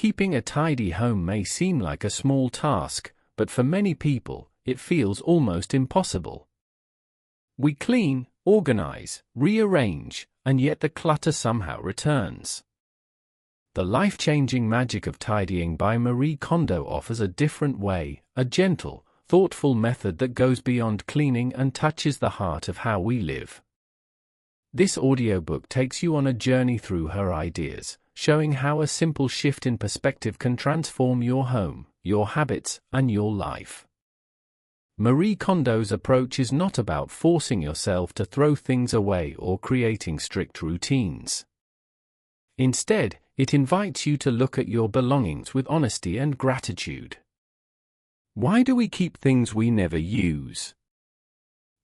Keeping a tidy home may seem like a small task, but for many people, it feels almost impossible. We clean, organize, rearrange, and yet the clutter somehow returns. The life-changing magic of tidying by Marie Kondo offers a different way, a gentle, thoughtful method that goes beyond cleaning and touches the heart of how we live. This audiobook takes you on a journey through her ideas, showing how a simple shift in perspective can transform your home, your habits, and your life. Marie Kondo's approach is not about forcing yourself to throw things away or creating strict routines. Instead, it invites you to look at your belongings with honesty and gratitude. Why do we keep things we never use?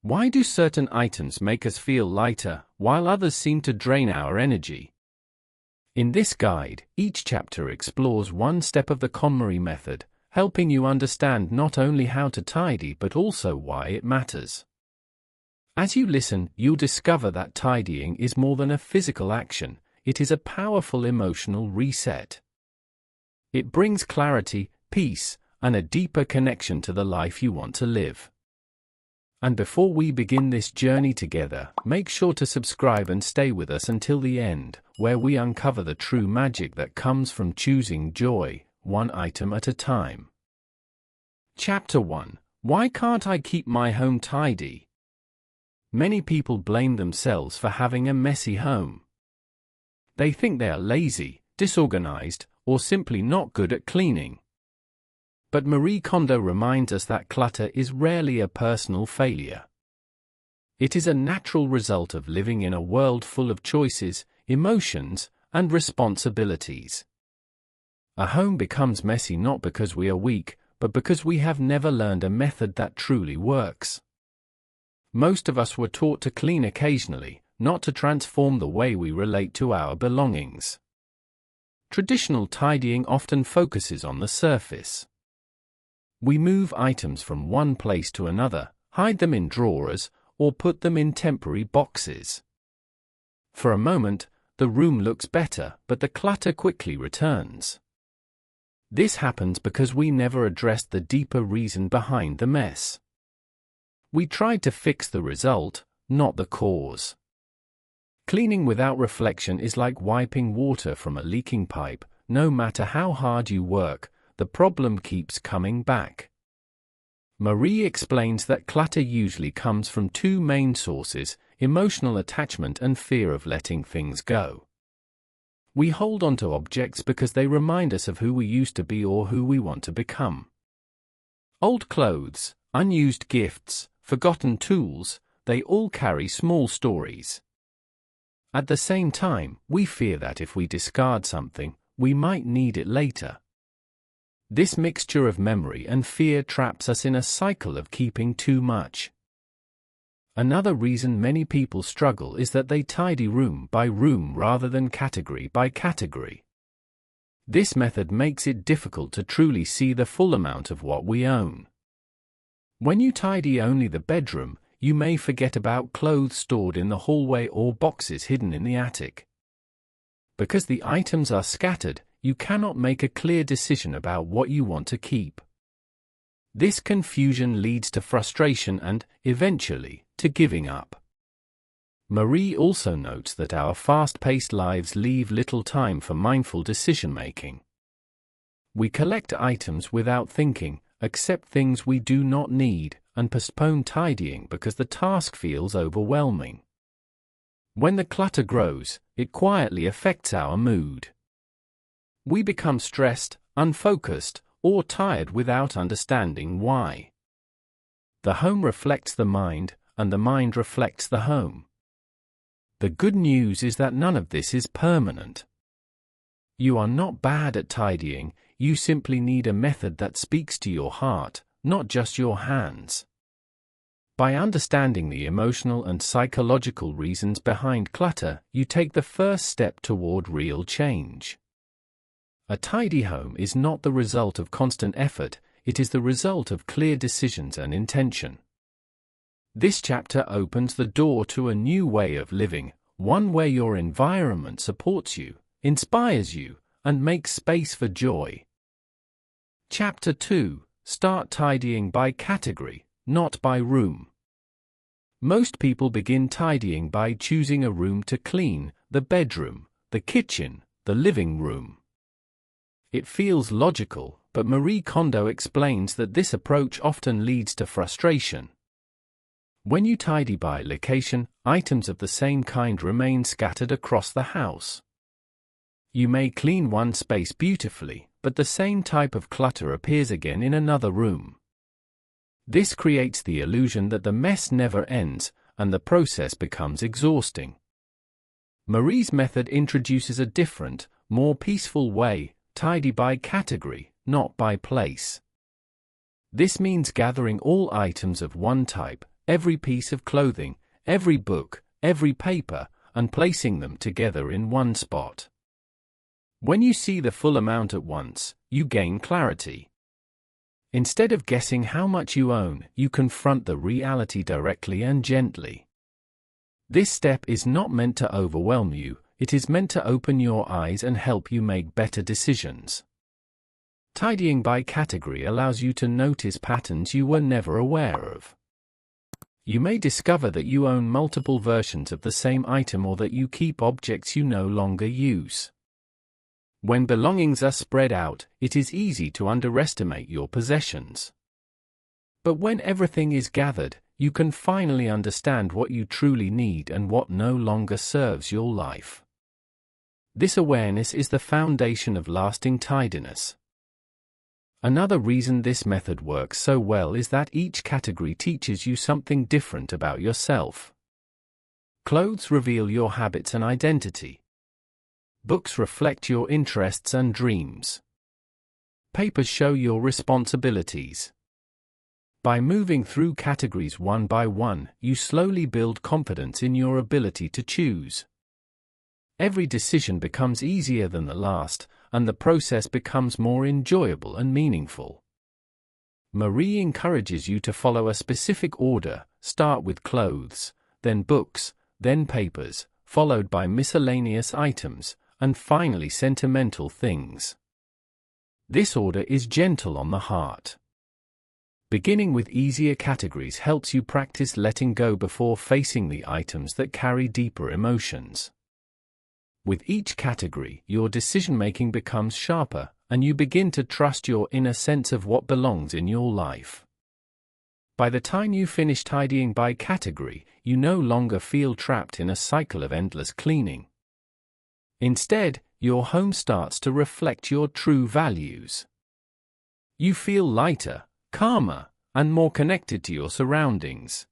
Why do certain items make us feel lighter, while others seem to drain our energy? In this guide, each chapter explores one step of the KonMari Method, helping you understand not only how to tidy but also why it matters. As you listen, you'll discover that tidying is more than a physical action, it is a powerful emotional reset. It brings clarity, peace, and a deeper connection to the life you want to live. And before we begin this journey together, make sure to subscribe and stay with us until the end, where we uncover the true magic that comes from choosing joy, one item at a time. Chapter 1: Why can't I keep my home tidy? Many people blame themselves for having a messy home. They think they are lazy, disorganized, or simply not good at cleaning. But Marie Kondo reminds us that clutter is rarely a personal failure. It is a natural result of living in a world full of choices, emotions, and responsibilities. A home becomes messy not because we are weak, but because we have never learned a method that truly works. Most of us were taught to clean occasionally, not to transform the way we relate to our belongings. Traditional tidying often focuses on the surface. We move items from one place to another, hide them in drawers, or put them in temporary boxes. For a moment, the room looks better, but the clutter quickly returns. This happens because we never addressed the deeper reason behind the mess. We tried to fix the result, not the cause. Cleaning without reflection is like wiping water from a leaking pipe. No matter how hard you work, the problem keeps coming back. Marie explains that clutter usually comes from two main sources: emotional attachment and fear of letting things go. We hold on to objects because they remind us of who we used to be or who we want to become. Old clothes, unused gifts, forgotten tools, they all carry small stories. At the same time, we fear that if we discard something, we might need it later. This mixture of memory and fear traps us in a cycle of keeping too much. Another reason many people struggle is that they tidy room by room rather than category by category. This method makes it difficult to truly see the full amount of what we own. When you tidy only the bedroom, you may forget about clothes stored in the hallway or boxes hidden in the attic. Because the items are scattered, you cannot make a clear decision about what you want to keep. This confusion leads to frustration and, eventually, to giving up. Marie also notes that our fast-paced lives leave little time for mindful decision-making. We collect items without thinking, accept things we do not need, and postpone tidying because the task feels overwhelming. When the clutter grows, it quietly affects our mood. We become stressed, unfocused, or tired without understanding why. The home reflects the mind, and the mind reflects the home. The good news is that none of this is permanent. You are not bad at tidying, you simply need a method that speaks to your heart, not just your hands. By understanding the emotional and psychological reasons behind clutter, you take the first step toward real change. A tidy home is not the result of constant effort, it is the result of clear decisions and intention. This chapter opens the door to a new way of living, one where your environment supports you, inspires you, and make space for joy. Chapter 2: Start tidying by category, not by room. Most people begin tidying by choosing a room to clean: the bedroom, the kitchen, the living room. It feels logical, but Marie Kondo explains that this approach often leads to frustration. When you tidy by location, items of the same kind remain scattered across the house. You may clean one space beautifully, but the same type of clutter appears again in another room. This creates the illusion that the mess never ends, and the process becomes exhausting. Marie's method introduces a different, more peaceful way: tidy by category, not by place. This means gathering all items of one type, every piece of clothing, every book, every paper, and placing them together in one spot. When you see the full amount at once, you gain clarity. Instead of guessing how much you own, you confront the reality directly and gently. This step is not meant to overwhelm you, it is meant to open your eyes and help you make better decisions. Tidying by category allows you to notice patterns you were never aware of. You may discover that you own multiple versions of the same item, or that you keep objects you no longer use. When belongings are spread out, it is easy to underestimate your possessions. But when everything is gathered, you can finally understand what you truly need and what no longer serves your life. This awareness is the foundation of lasting tidiness. Another reason this method works so well is that each category teaches you something different about yourself. Clothes reveal your habits and identity. Books reflect your interests and dreams. Papers show your responsibilities. By moving through categories one by one, you slowly build confidence in your ability to choose. Every decision becomes easier than the last, and the process becomes more enjoyable and meaningful. Marie encourages you to follow a specific order: start with clothes, then books, then papers, followed by miscellaneous items, and finally sentimental things. This order is gentle on the heart. Beginning with easier categories helps you practice letting go before facing the items that carry deeper emotions. With each category, your decision-making becomes sharper, and you begin to trust your inner sense of what belongs in your life. By the time you finish tidying by category, you no longer feel trapped in a cycle of endless cleaning. Instead, your home starts to reflect your true values. You feel lighter, calmer, and more connected to your surroundings.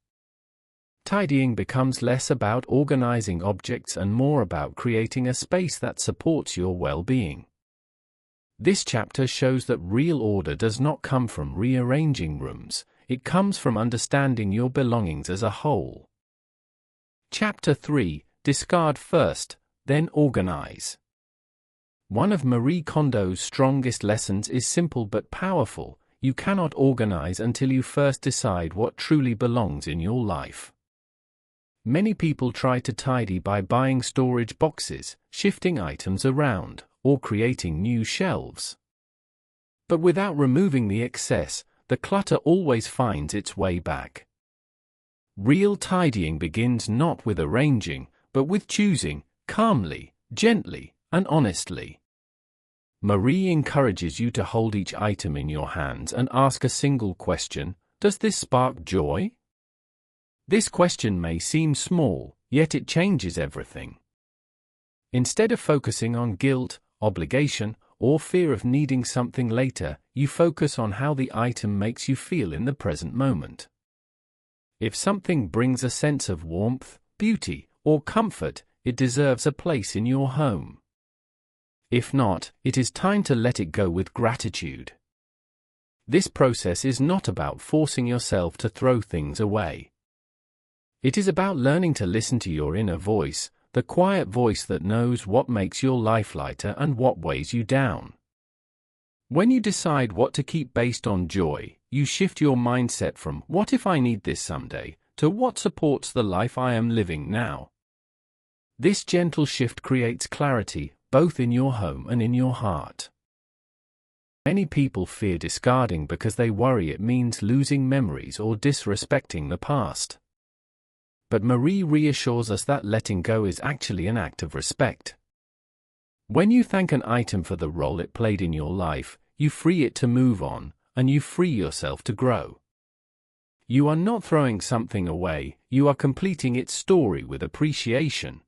Tidying becomes less about organizing objects and more about creating a space that supports your well-being. This chapter shows that real order does not come from rearranging rooms, it comes from understanding your belongings as a whole. Chapter 3: Discard first, then organize. One of Marie Kondo's strongest lessons is simple but powerful: you cannot organize until you first decide what truly belongs in your life. Many people try to tidy by buying storage boxes, shifting items around, or creating new shelves. But without removing the excess, the clutter always finds its way back. Real tidying begins not with arranging, but with choosing, calmly, gently, and honestly. Marie encourages you to hold each item in your hands and ask a single question: does this spark joy? This question may seem small, yet it changes everything. Instead of focusing on guilt, obligation, or fear of needing something later, you focus on how the item makes you feel in the present moment. If something brings a sense of warmth, beauty, or comfort, it deserves a place in your home. If not, it is time to let it go with gratitude. This process is not about forcing yourself to throw things away. It is about learning to listen to your inner voice, the quiet voice that knows what makes your life lighter and what weighs you down. When you decide what to keep based on joy, you shift your mindset from "what if I need this someday" to "what supports the life I am living now." This gentle shift creates clarity, both in your home and in your heart. Many people fear discarding because they worry it means losing memories or disrespecting the past. But Marie reassures us that letting go is actually an act of respect. When you thank an item for the role it played in your life, you free it to move on, and you free yourself to grow. You are not throwing something away, you are completing its story with appreciation.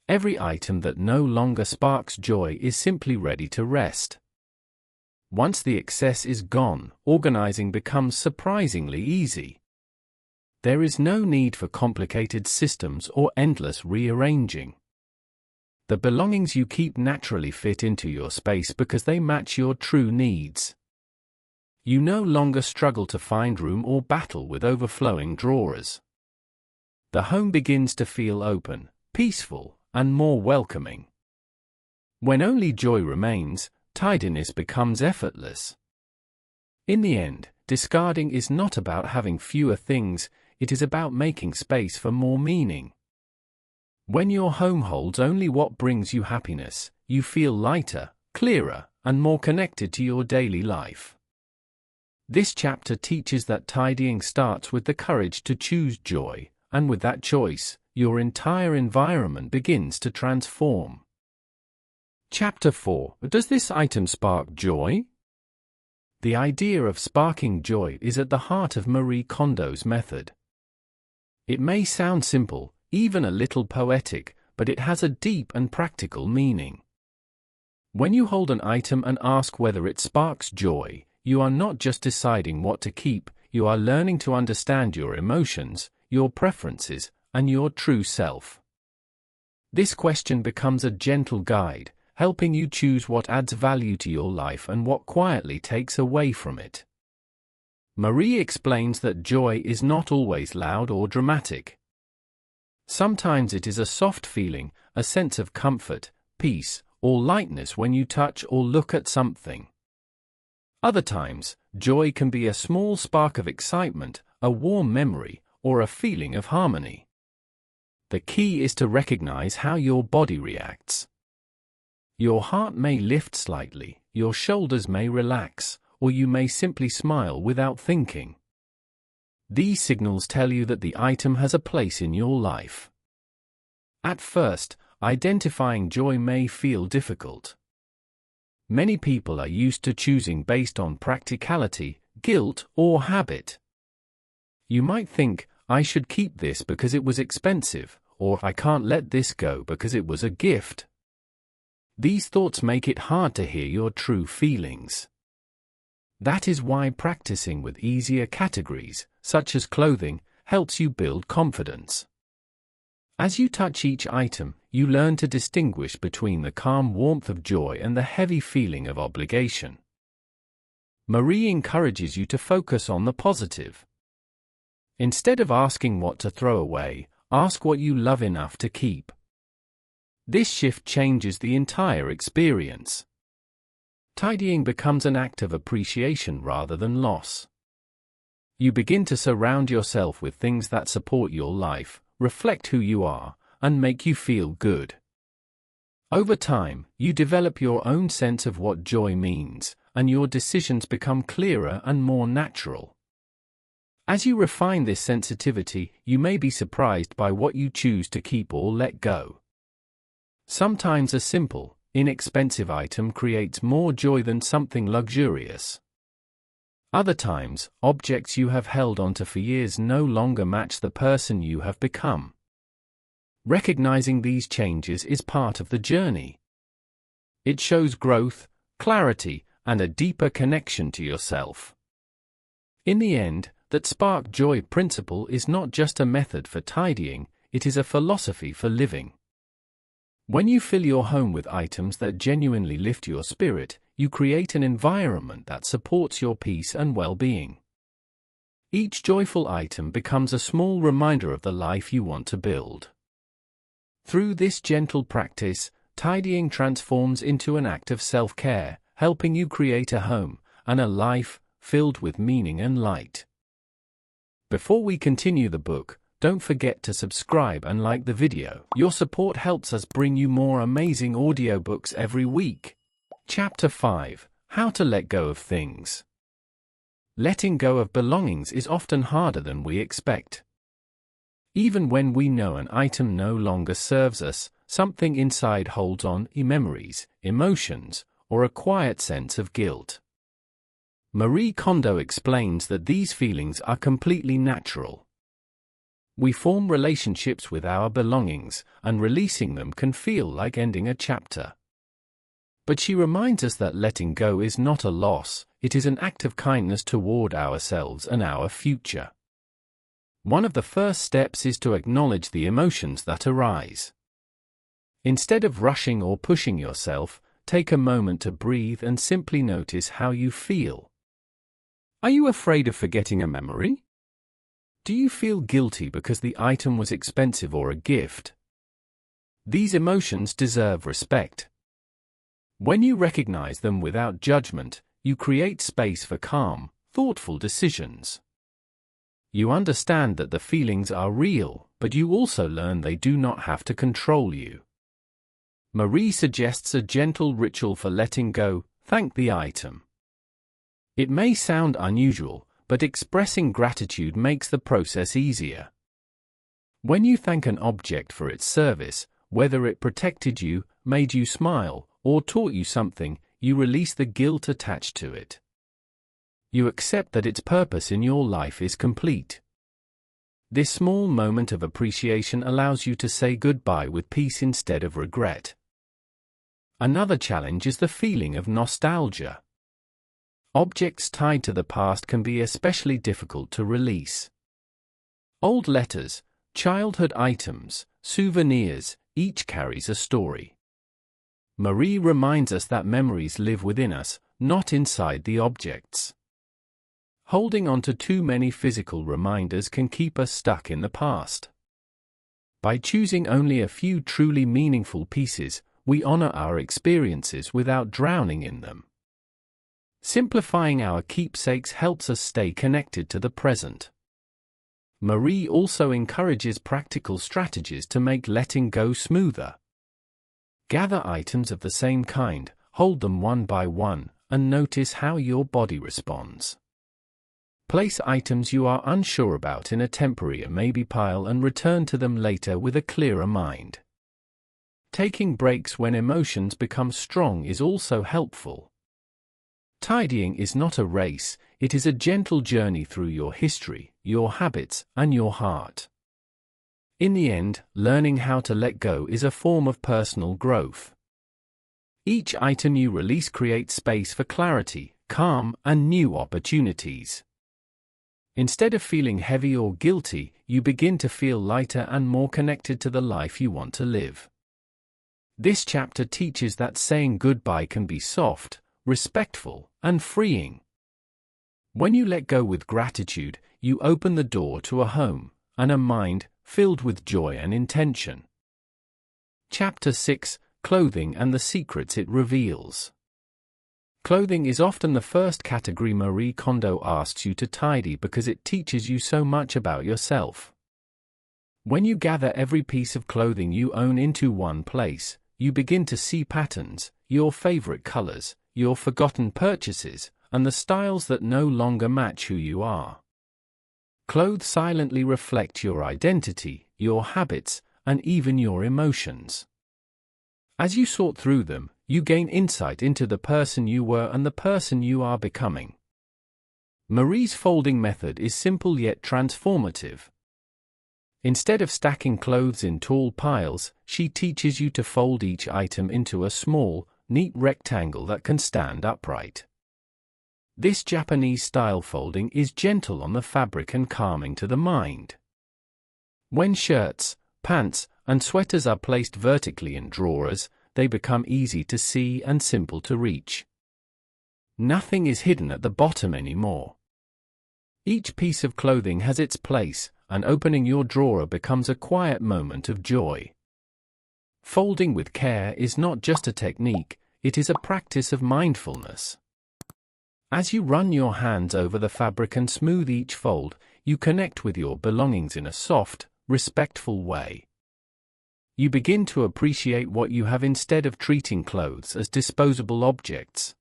Every item that no longer sparks joy is simply ready to rest. Once the excess is gone, organizing becomes surprisingly easy. There is no need for complicated systems or endless rearranging. The belongings you keep naturally fit into your space because they match your true needs. You no longer struggle to find room or battle with overflowing drawers. The home begins to feel open, peaceful, and more welcoming. When only joy remains, tidiness becomes effortless. In the end, discarding is not about having fewer things, it is about making space for more meaning. When your home holds only what brings you happiness, you feel lighter, clearer, and more connected to your daily life. This chapter teaches that tidying starts with the courage to choose joy, and with that choice, your entire environment begins to transform. Chapter 4. Does this item spark joy? The idea of sparking joy is at the heart of Marie Kondo's method. It may sound simple, even a little poetic, but it has a deep and practical meaning. When you hold an item and ask whether it sparks joy, you are not just deciding what to keep, you are learning to understand your emotions, your preferences, and your true self. This question becomes a gentle guide, helping you choose what adds value to your life and what quietly takes away from it. Marie explains that joy is not always loud or dramatic. Sometimes it is a soft feeling, a sense of comfort, peace, or lightness when you touch or look at something. Other times, joy can be a small spark of excitement, a warm memory, or a feeling of harmony. The key is to recognize how your body reacts. Your heart may lift slightly, your shoulders may relax, or you may simply smile without thinking. These signals tell you that the item has a place in your life. At first, identifying joy may feel difficult. Many people are used to choosing based on practicality, guilt, or habit. You might think, I should keep this because it was expensive, or I can't let this go because it was a gift. These thoughts make it hard to hear your true feelings. That is why practicing with easier categories, such as clothing, helps you build confidence. As you touch each item, you learn to distinguish between the calm warmth of joy and the heavy feeling of obligation. Marie encourages you to focus on the positive. Instead of asking what to throw away, ask what you love enough to keep. This shift changes the entire experience. Tidying becomes an act of appreciation rather than loss. You begin to surround yourself with things that support your life, reflect who you are, and make you feel good. Over time, you develop your own sense of what joy means, and your decisions become clearer and more natural. As you refine this sensitivity, you may be surprised by what you choose to keep or let go. Sometimes a simple, inexpensive item creates more joy than something luxurious. Other times, objects you have held onto for years no longer match the person you have become. Recognizing these changes is part of the journey. It shows growth, clarity, and a deeper connection to yourself. In the end, that spark joy principle is not just a method for tidying, it is a philosophy for living. When you fill your home with items that genuinely lift your spirit, you create an environment that supports your peace and well-being. Each joyful item becomes a small reminder of the life you want to build. Through this gentle practice, tidying transforms into an act of self-care, helping you create a home and a life filled with meaning and light. Before we continue the book, Don't forget to subscribe and like the video. Your support helps us bring you more amazing audiobooks every week. Chapter 5: How to Let Go of Things. Letting go of belongings is often harder than we expect. Even when we know an item no longer serves us, something inside holds on, memories, emotions, or a quiet sense of guilt. Marie Kondo explains that these feelings are completely natural. We form relationships with our belongings, and releasing them can feel like ending a chapter. But she reminds us that letting go is not a loss, it is an act of kindness toward ourselves and our future. One of the first steps is to acknowledge the emotions that arise. Instead of rushing or pushing yourself, take a moment to breathe and simply notice how you feel. Are you afraid of forgetting a memory? Do you feel guilty because the item was expensive or a gift? These emotions deserve respect. When you recognize them without judgment, you create space for calm, thoughtful decisions. You understand that the feelings are real, but you also learn they do not have to control you. Marie suggests a gentle ritual for letting go: thank the item. It may sound unusual, but expressing gratitude makes the process easier. When you thank an object for its service, whether it protected you, made you smile, or taught you something, you release the guilt attached to it. You accept that its purpose in your life is complete. This small moment of appreciation allows you to say goodbye with peace instead of regret. Another challenge is the feeling of nostalgia. Objects tied to the past can be especially difficult to release. Old letters, childhood items, souvenirs, each carries a story. Marie reminds us that memories live within us, not inside the objects. Holding on to too many physical reminders can keep us stuck in the past. By choosing only a few truly meaningful pieces, we honor our experiences without drowning in them. Simplifying our keepsakes helps us stay connected to the present. Marie also encourages practical strategies to make letting go smoother. Gather items of the same kind, hold them one by one, and notice how your body responds. Place items you are unsure about in a temporary maybe pile and return to them later with a clearer mind. Taking breaks when emotions become strong is also helpful. Tidying is not a race, it is a gentle journey through your history, your habits, and your heart. In the end, learning how to let go is a form of personal growth. Each item you release creates space for clarity, calm, and new opportunities. Instead of feeling heavy or guilty, you begin to feel lighter and more connected to the life you want to live. This chapter teaches that saying goodbye can be soft, respectful, and freeing. When you let go with gratitude, you open the door to a home and a mind filled with joy and intention. Chapter 6: Clothing and the Secrets It Reveals. Clothing is often the first category Marie Kondo asks you to tidy because it teaches you so much about yourself. When you gather every piece of clothing you own into one place, you begin to see patterns, your favorite colors, your forgotten purchases, and the styles that no longer match who you are. Clothes silently reflect your identity, your habits, and even your emotions. As you sort through them, you gain insight into the person you were and the person you are becoming. Marie's folding method is simple yet transformative. Instead of stacking clothes in tall piles, she teaches you to fold each item into a small, neat rectangle that can stand upright. This Japanese-style folding is gentle on the fabric and calming to the mind. When shirts, pants, and sweaters are placed vertically in drawers, they become easy to see and simple to reach. Nothing is hidden at the bottom anymore. Each piece of clothing has its place, and opening your drawer becomes a quiet moment of joy. Folding with care is not just a technique, it is a practice of mindfulness. As you run your hands over the fabric and smooth each fold, you connect with your belongings in a soft, respectful way. You begin to appreciate what you have instead of treating clothes as disposable objects.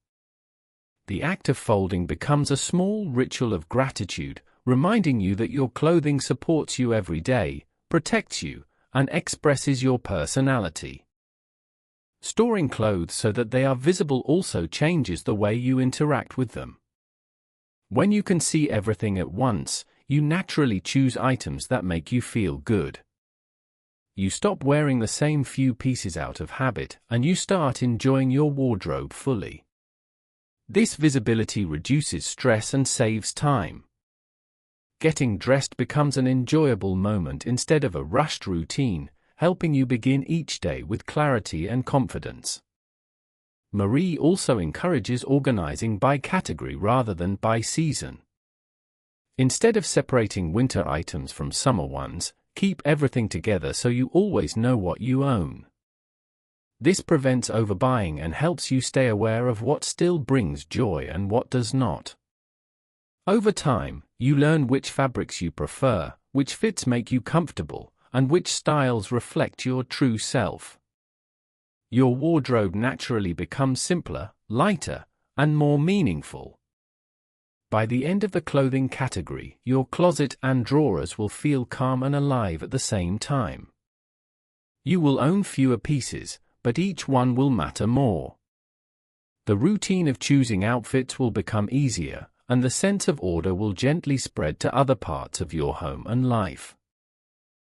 The act of folding becomes a small ritual of gratitude, reminding you that your clothing supports you every day, protects you, and expresses your personality. Storing clothes so that they are visible also changes the way you interact with them. When you can see everything at once, you naturally choose items that make you feel good. You stop wearing the same few pieces out of habit, and you start enjoying your wardrobe fully. This visibility reduces stress and saves time. Getting dressed becomes an enjoyable moment instead of a rushed routine, helping you begin each day with clarity and confidence. Marie also encourages organizing by category rather than by season. Instead of separating winter items from summer ones, keep everything together so you always know what you own. This prevents overbuying and helps you stay aware of what still brings joy and what does not. Over time, you learn which fabrics you prefer, which fits make you comfortable, and which styles reflect your true self. Your wardrobe naturally becomes simpler, lighter, and more meaningful. By the end of the clothing category, your closet and drawers will feel calm and alive at the same time. You will own fewer pieces, but each one will matter more. The routine of choosing outfits will become easier, and the sense of order will gently spread to other parts of your home and life.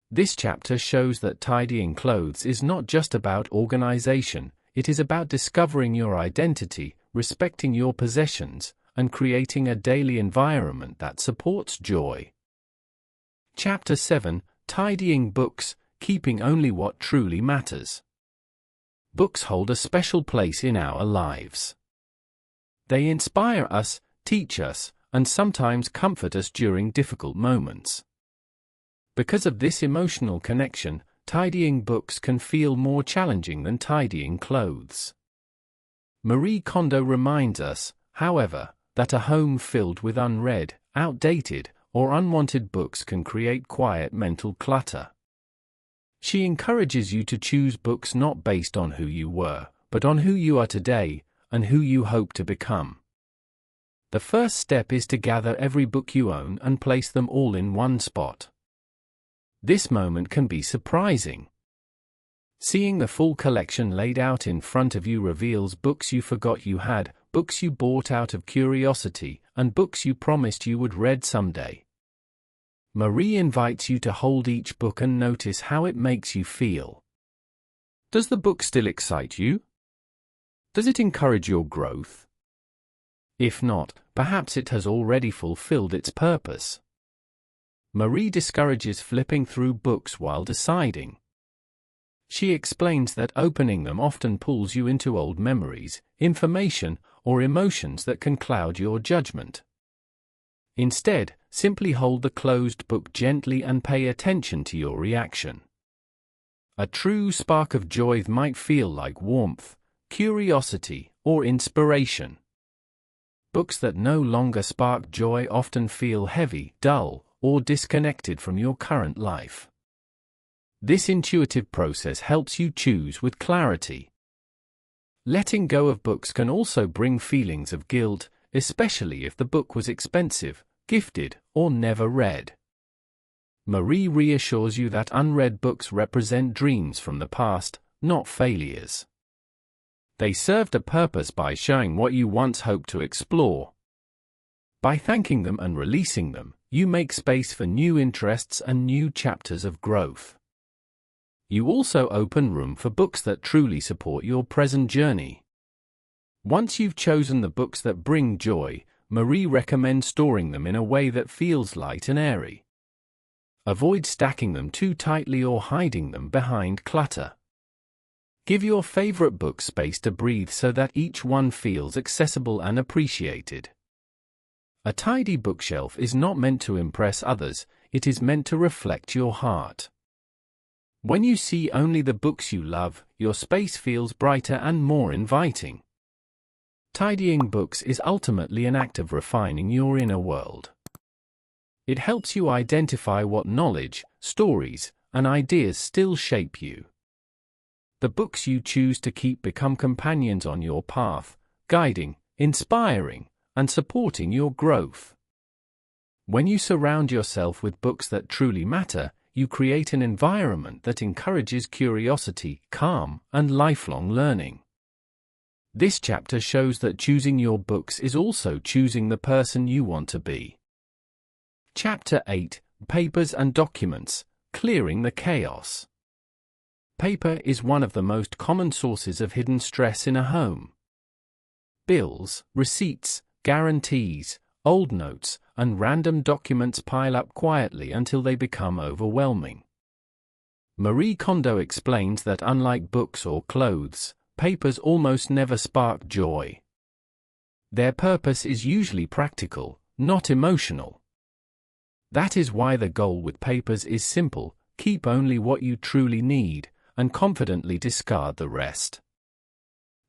This chapter shows that tidying clothes is not just about organization, it is about discovering your identity, respecting your possessions, and creating a daily environment that supports joy. Chapter 7: Tidying Books, Keeping Only What Truly Matters. Books hold a special place in our lives. They inspire us, teach us, and sometimes comfort us during difficult moments. Because of this emotional connection, tidying books can feel more challenging than tidying clothes. Marie Kondo reminds us, however, that a home filled with unread, outdated, or unwanted books can create quiet mental clutter. She encourages you to choose books not based on who you were, but on who you are today, and who you hope to become. The first step is to gather every book you own and place them all in one spot. This moment can be surprising. Seeing the full collection laid out in front of you reveals books you forgot you had, books you bought out of curiosity, and books you promised you would read someday. Marie invites you to hold each book and notice how it makes you feel. Does the book still excite you? Does it encourage your growth? If not, perhaps it has already fulfilled its purpose. Marie discourages flipping through books while deciding. She explains that opening them often pulls you into old memories, information, or emotions that can cloud your judgment. Instead, simply hold the closed book gently and pay attention to your reaction. A true spark of joy might feel like warmth, curiosity, or inspiration. Books that no longer spark joy often feel heavy, dull, or disconnected from your current life. This intuitive process helps you choose with clarity. Letting go of books can also bring feelings of guilt, especially if the book was expensive, gifted, or never read. Marie reassures you that unread books represent dreams from the past, not failures. They served a purpose by showing what you once hoped to explore. By thanking them and releasing them, you make space for new interests and new chapters of growth. You also open room for books that truly support your present journey. Once you've chosen the books that bring joy, Marie recommends storing them in a way that feels light and airy. Avoid stacking them too tightly or hiding them behind clutter. Give your favorite book space to breathe so that each one feels accessible and appreciated. A tidy bookshelf is not meant to impress others, it is meant to reflect your heart. When you see only the books you love, your space feels brighter and more inviting. Tidying books is ultimately an act of refining your inner world. It helps you identify what knowledge, stories, and ideas still shape you. The books you choose to keep become companions on your path, guiding, inspiring, and supporting your growth. When you surround yourself with books that truly matter, you create an environment that encourages curiosity, calm, and lifelong learning. This chapter shows that choosing your books is also choosing the person you want to be. Chapter 8: Papers and Documents: Clearing the Chaos. Paper is one of the most common sources of hidden stress in a home. Bills, receipts, guarantees, old notes, and random documents pile up quietly until they become overwhelming. Marie Kondo explains that unlike books or clothes, papers almost never spark joy. Their purpose is usually practical, not emotional. That is why the goal with papers is simple: keep only what you truly need, and confidently discard the rest.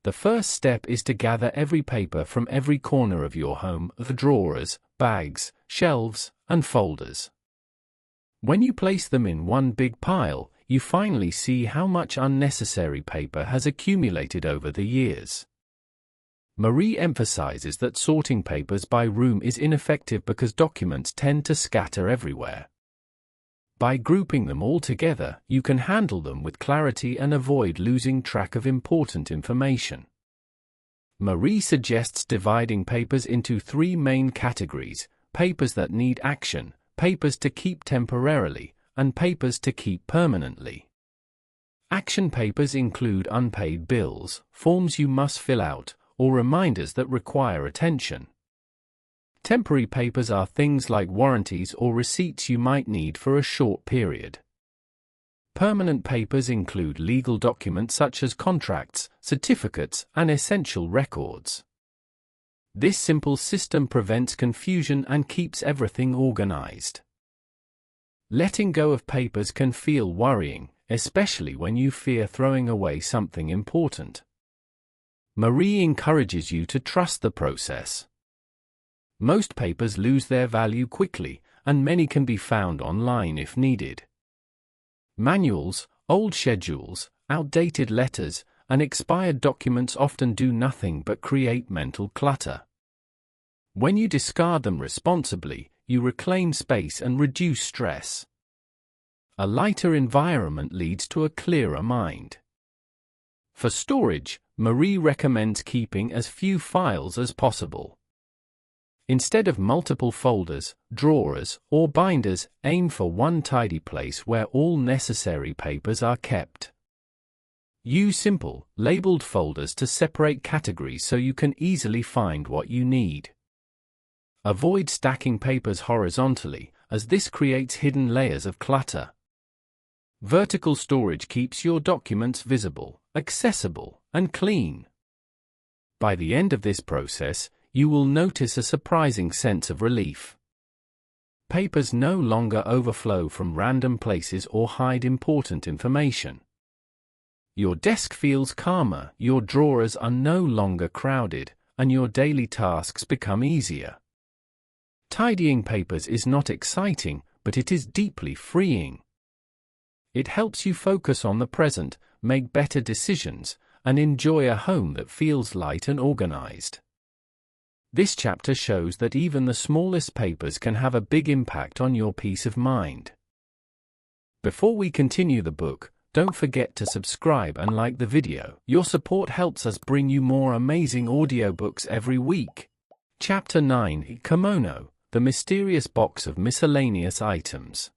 The first step is to gather every paper from every corner of your home, the drawers, bags, shelves, and folders. When you place them in one big pile, you finally see how much unnecessary paper has accumulated over the years. Marie emphasizes that sorting papers by room is ineffective because documents tend to scatter everywhere. By grouping them all together, you can handle them with clarity and avoid losing track of important information. Marie suggests dividing papers into 3 main categories: papers that need action, papers to keep temporarily, and papers to keep permanently. Action papers include unpaid bills, forms you must fill out, or reminders that require attention. Temporary papers are things like warranties or receipts you might need for a short period. Permanent papers include legal documents such as contracts, certificates, and essential records. This simple system prevents confusion and keeps everything organized. Letting go of papers can feel worrying, especially when you fear throwing away something important. Marie encourages you to trust the process. Most papers lose their value quickly, and many can be found online if needed. Manuals, old schedules, outdated letters, and expired documents often do nothing but create mental clutter. When you discard them responsibly, you reclaim space and reduce stress. A lighter environment leads to a clearer mind. For storage, Marie recommends keeping as few files as possible. Instead of multiple folders, drawers, or binders, aim for one tidy place where all necessary papers are kept. Use simple, labeled folders to separate categories so you can easily find what you need. Avoid stacking papers horizontally, as this creates hidden layers of clutter. Vertical storage keeps your documents visible, accessible, and clean. By the end of this process, you will notice a surprising sense of relief. Papers no longer overflow from random places or hide important information. Your desk feels calmer, your drawers are no longer crowded, and your daily tasks become easier. Tidying papers is not exciting, but it is deeply freeing. It helps you focus on the present, make better decisions, and enjoy a home that feels light and organized. This chapter shows that even the smallest papers can have a big impact on your peace of mind. Before we continue the book, don't forget to subscribe and like the video. Your support helps us bring you more amazing audiobooks every week. Chapter 9: Kimono, the mysterious box of miscellaneous items.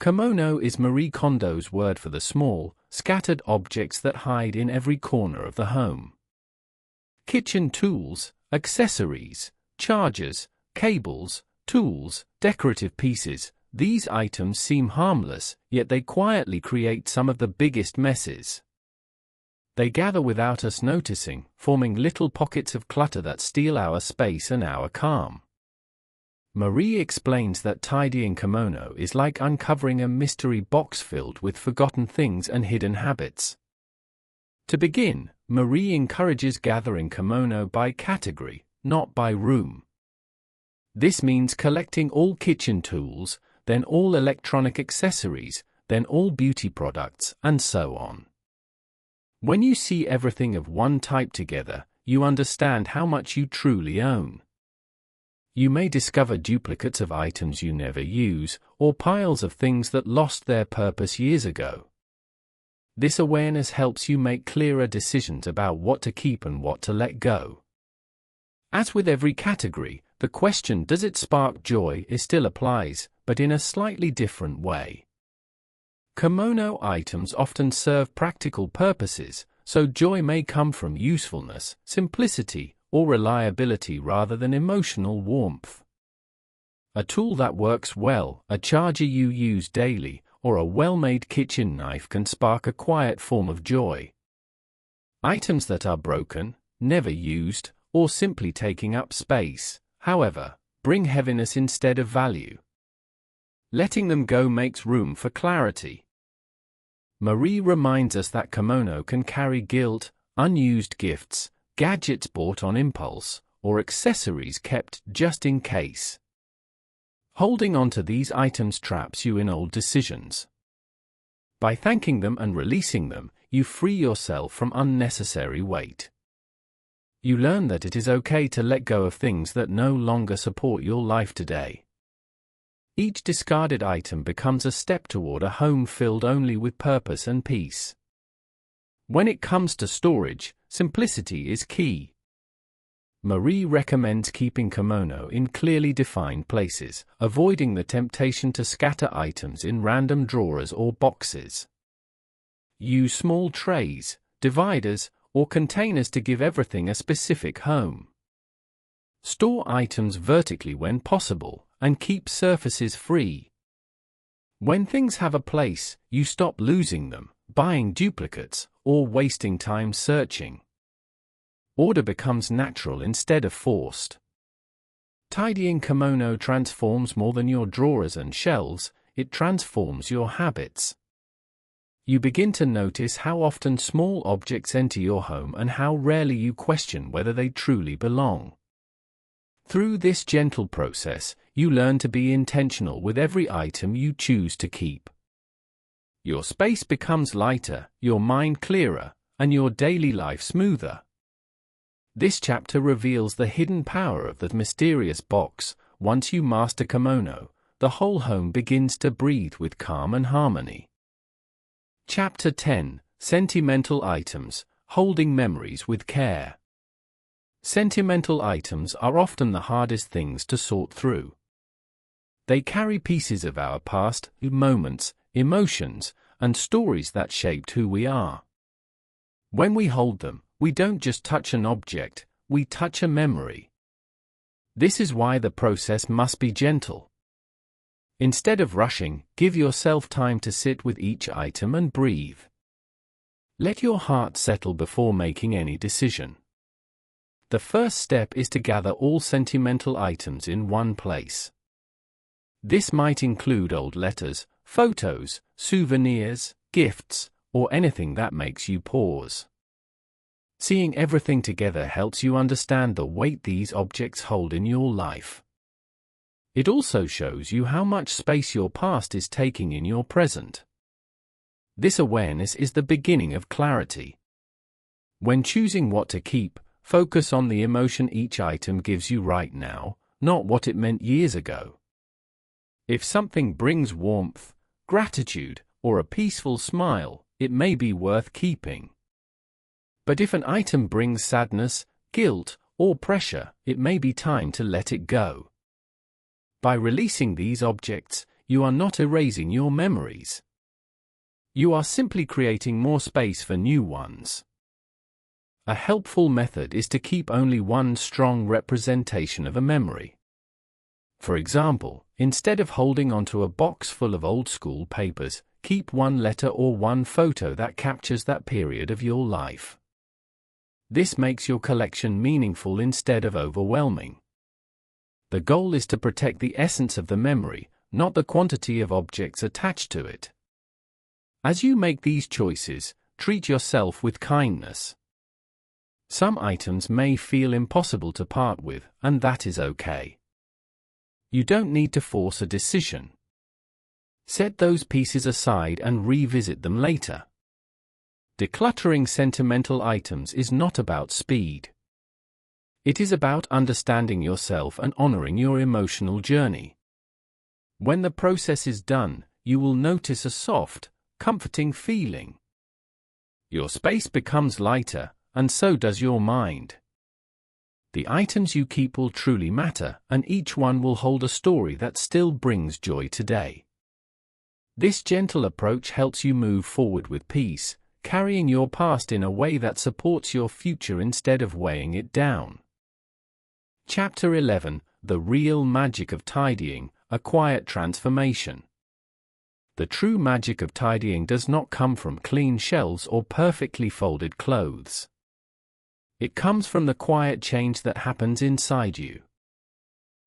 Kimono is Marie Kondo's word for the small, scattered objects that hide in every corner of the home. Kitchen tools, accessories, chargers, cables, tools, decorative pieces, these items seem harmless, yet they quietly create some of the biggest messes. They gather without us noticing, forming little pockets of clutter that steal our space and our calm. Marie explains that tidying kimono is like uncovering a mystery box filled with forgotten things and hidden habits. To begin, Marie encourages gathering kimono by category, not by room. This means collecting all kitchen tools, then all electronic accessories, then all beauty products, and so on. When you see everything of one type together, you understand how much you truly own. You may discover duplicates of items you never use, or piles of things that lost their purpose years ago. This awareness helps you make clearer decisions about what to keep and what to let go. As with every category, the question "does it spark joy?" still applies, but in a slightly different way. Kimono items often serve practical purposes, so joy may come from usefulness, simplicity, or reliability rather than emotional warmth. A tool that works well, a charger you use daily, or a well-made kitchen knife can spark a quiet form of joy. Items that are broken, never used, or simply taking up space, however, bring heaviness instead of value. Letting them go makes room for clarity. Marie reminds us that kimono can carry guilt, unused gifts, gadgets bought on impulse, or accessories kept just in case. Holding on to these items traps you in old decisions. By thanking them and releasing them, you free yourself from unnecessary weight. You learn that it is okay to let go of things that no longer support your life today. Each discarded item becomes a step toward a home filled only with purpose and peace. When it comes to storage, simplicity is key. Marie recommends keeping kimono in clearly defined places, avoiding the temptation to scatter items in random drawers or boxes. Use small trays, dividers, or containers to give everything a specific home. Store items vertically when possible, and keep surfaces free. When things have a place, you stop losing them, buying duplicates, or wasting time searching. Order becomes natural instead of forced. Tidying kimono transforms more than your drawers and shelves, it transforms your habits. You begin to notice how often small objects enter your home and how rarely you question whether they truly belong. Through this gentle process, you learn to be intentional with every item you choose to keep. Your space becomes lighter, your mind clearer, and your daily life smoother. This chapter reveals the hidden power of the mysterious box. Once you master kimono, the whole home begins to breathe with calm and harmony. Chapter 10: Sentimental Items, Holding Memories with Care. Sentimental items are often the hardest things to sort through. They carry pieces of our past, moments, emotions, and stories that shaped who we are. When we hold them, we don't just touch an object, we touch a memory. This is why the process must be gentle. Instead of rushing, give yourself time to sit with each item and breathe. Let your heart settle before making any decision. The first step is to gather all sentimental items in one place. This might include old letters, photos, souvenirs, gifts, or anything that makes you pause. Seeing everything together helps you understand the weight these objects hold in your life. It also shows you how much space your past is taking in your present. This awareness is the beginning of clarity. When choosing what to keep, focus on the emotion each item gives you right now, not what it meant years ago. If something brings warmth, gratitude, or a peaceful smile, it may be worth keeping. But if an item brings sadness, guilt, or pressure, it may be time to let it go. By releasing these objects, you are not erasing your memories. You are simply creating more space for new ones. A helpful method is to keep only one strong representation of a memory. For example, instead of holding onto a box full of old-school papers, keep one letter or one photo that captures that period of your life. This makes your collection meaningful instead of overwhelming. The goal is to protect the essence of the memory, not the quantity of objects attached to it. As you make these choices, treat yourself with kindness. Some items may feel impossible to part with, and that is okay. You don't need to force a decision. Set those pieces aside and revisit them later. Decluttering sentimental items is not about speed. It is about understanding yourself and honoring your emotional journey. When the process is done, you will notice a soft, comforting feeling. Your space becomes lighter, and so does your mind. The items you keep will truly matter, and each one will hold a story that still brings joy today. This gentle approach helps you move forward with peace, carrying your past in a way that supports your future instead of weighing it down. Chapter 11: The Real Magic of Tidying, a Quiet Transformation. The true magic of tidying does not come from clean shelves or perfectly folded clothes. It comes from the quiet change that happens inside you.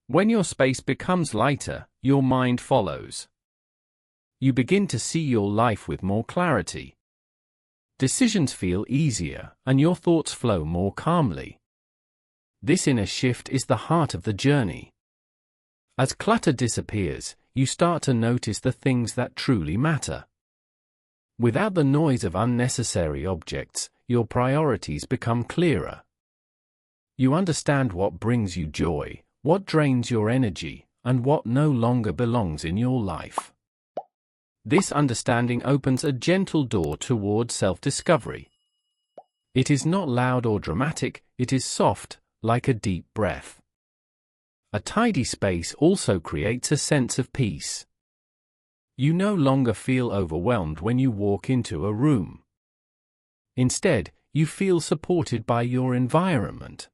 When your space becomes lighter, your mind follows. You begin to see your life with more clarity. Decisions feel easier, and your thoughts flow more calmly. This inner shift is the heart of the journey. As clutter disappears, you start to notice the things that truly matter. Without the noise of unnecessary objects, your priorities become clearer. You understand what brings you joy, what drains your energy, and what no longer belongs in your life. This understanding opens a gentle door toward self-discovery. It is not loud or dramatic, it is soft, like a deep breath. A tidy space also creates a sense of peace. You no longer feel overwhelmed when you walk into a room. Instead, you feel supported by your environment.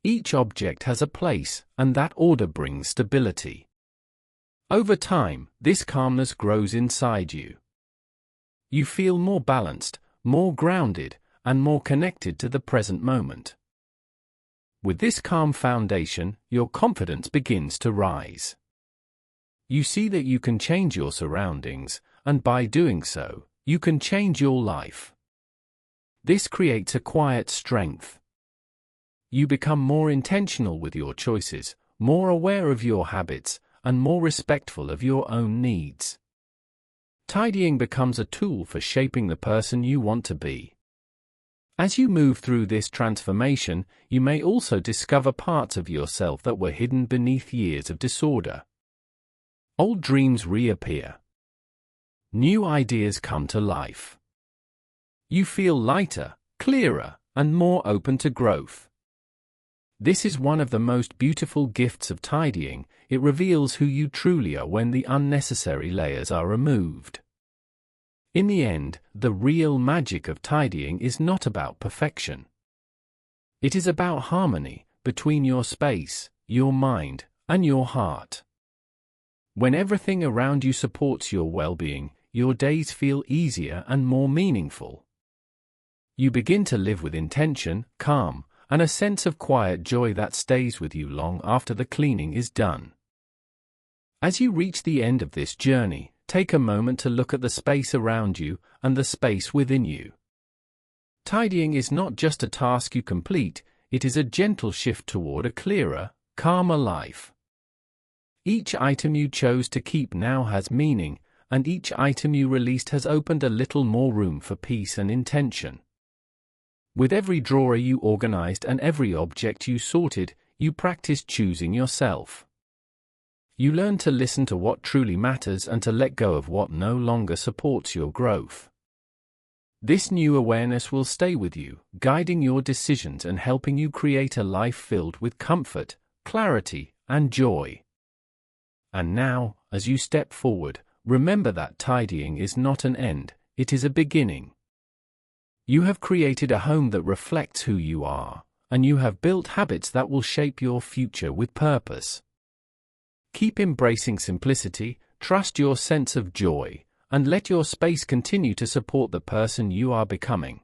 Each object has a place, and that order brings stability. Over time, this calmness grows inside you. You feel more balanced, more grounded, and more connected to the present moment. With this calm foundation, your confidence begins to rise. You see that you can change your surroundings, and by doing so, you can change your life. This creates a quiet strength. You become more intentional with your choices, more aware of your habits, and more respectful of your own needs. Tidying becomes a tool for shaping the person you want to be. As you move through this transformation, you may also discover parts of yourself that were hidden beneath years of disorder. Old dreams reappear. New ideas come to life. You feel lighter, clearer, and more open to growth. This is one of the most beautiful gifts of tidying. It reveals who you truly are when the unnecessary layers are removed. In the end, the real magic of tidying is not about perfection. It is about harmony between your space, your mind, and your heart. When everything around you supports your well-being, your days feel easier and more meaningful. You begin to live with intention, calm, and a sense of quiet joy that stays with you long after the cleaning is done. As you reach the end of this journey, take a moment to look at the space around you and the space within you. Tidying is not just a task you complete, it is a gentle shift toward a clearer, calmer life. Each item you chose to keep now has meaning, and each item you released has opened a little more room for peace and intention. With every drawer you organized and every object you sorted, you practiced choosing yourself. You learn to listen to what truly matters and to let go of what no longer supports your growth. This new awareness will stay with you, guiding your decisions and helping you create a life filled with comfort, clarity, and joy. And now, as you step forward, remember that tidying is not an end, it is a beginning. You have created a home that reflects who you are, and you have built habits that will shape your future with purpose. Keep embracing simplicity, trust your sense of joy, and let your space continue to support the person you are becoming.